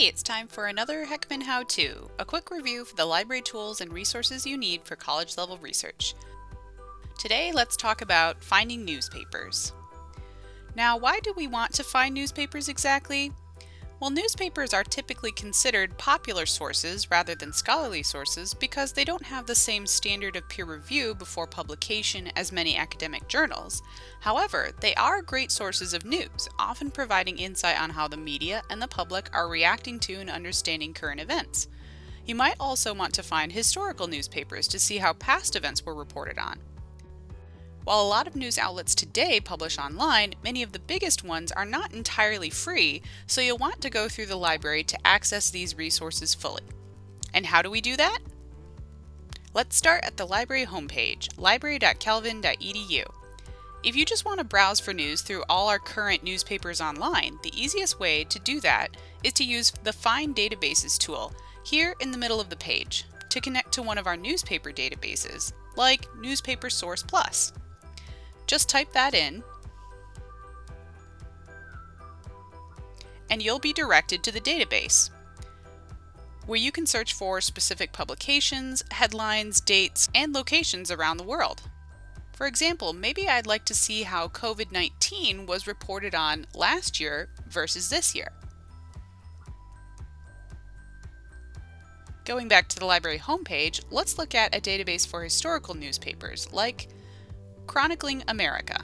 Hey, it's time for another Heckman How-To, a quick review for the library tools and resources you need for college-level research. Today, let's talk about finding newspapers. Now, why do we want to find newspapers exactly? Well, newspapers are typically considered popular sources rather than scholarly sources because they don't have the same standard of peer review before publication as many academic journals. However, they are great sources of news, often providing insight on how the media and the public are reacting to and understanding current events. You might also want to find historical newspapers to see how past events were reported on. While a lot of news outlets today publish online, many of the biggest ones are not entirely free, so you'll want to go through the library to access these resources fully. And how do we do that? Let's start at the library homepage, library.kelvin.edu. If you just want to browse for news through all our current newspapers online, the easiest way to do that is to use the Find Databases tool here in the middle of the page to connect to one of our newspaper databases, like Newspaper Source Plus. Just type that in, and you'll be directed to the database, where you can search for specific publications, headlines, dates, and locations around the world. For example, maybe I'd like to see how COVID-19 was reported on last year versus this year. Going back to the library homepage, let's look at a database for historical newspapers, like Chronicling America.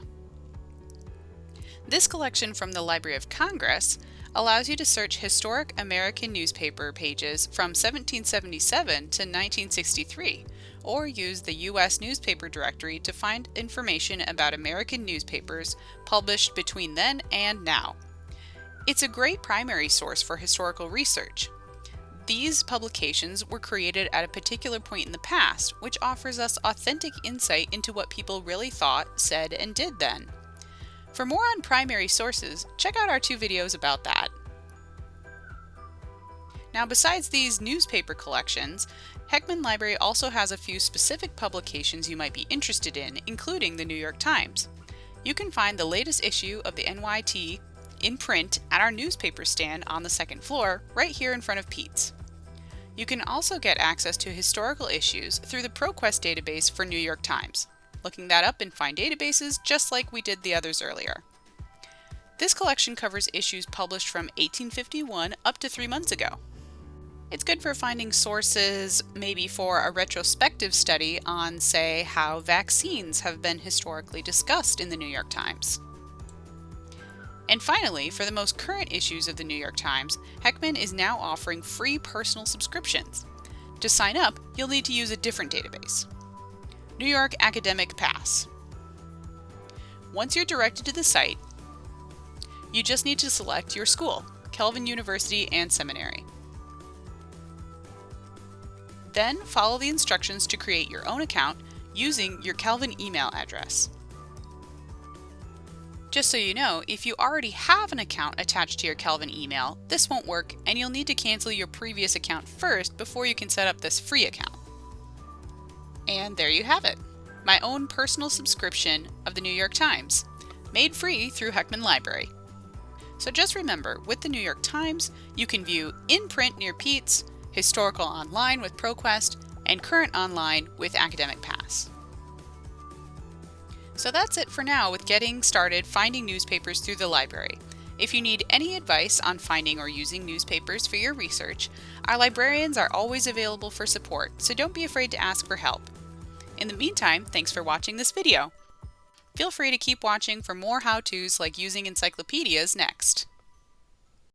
This collection from the Library of Congress allows you to search historic American newspaper pages from 1777 to 1963, or use the U.S. newspaper directory to find information about American newspapers published between then and now. It's a great primary source for historical research. These publications were created at a particular point in the past, which offers us authentic insight into what people really thought, said, and did then. For more on primary sources, check out our 2 videos about that. Now, besides these newspaper collections, Heckman Library also has a few specific publications you might be interested in, including the New York Times. You can find the latest issue of the NYT in print at our newspaper stand on the 2nd floor, right here in front of Pete's. You can also get access to historical issues through the ProQuest database for New York Times, looking that up in Find Databases just like we did the others earlier. This collection covers issues published from 1851 up to 3 months ago. It's good for finding sources, maybe for a retrospective study on, say, how vaccines have been historically discussed in the New York Times. And finally, for the most current issues of the New York Times, Heckman is now offering free personal subscriptions. To sign up, you'll need to use a different database, New York Academic Pass. Once you're directed to the site, you just need to select your school, Kelvin University and Seminary. Then follow the instructions to create your own account using your Kelvin email address. Just so you know, if you already have an account attached to your Kelvin email, this won't work and you'll need to cancel your previous account first before you can set up this free account. And there you have it, my own personal subscription of the New York Times, made free through Heckman Library. So just remember, with the New York Times, you can view in print near Pete's, historical online with ProQuest, and current online with Academic Pass. So that's it for now with getting started finding newspapers through the library. If you need any advice on finding or using newspapers for your research, our librarians are always available for support, so don't be afraid to ask for help. In the meantime, thanks for watching this video. Feel free to keep watching for more how-tos like using encyclopedias next.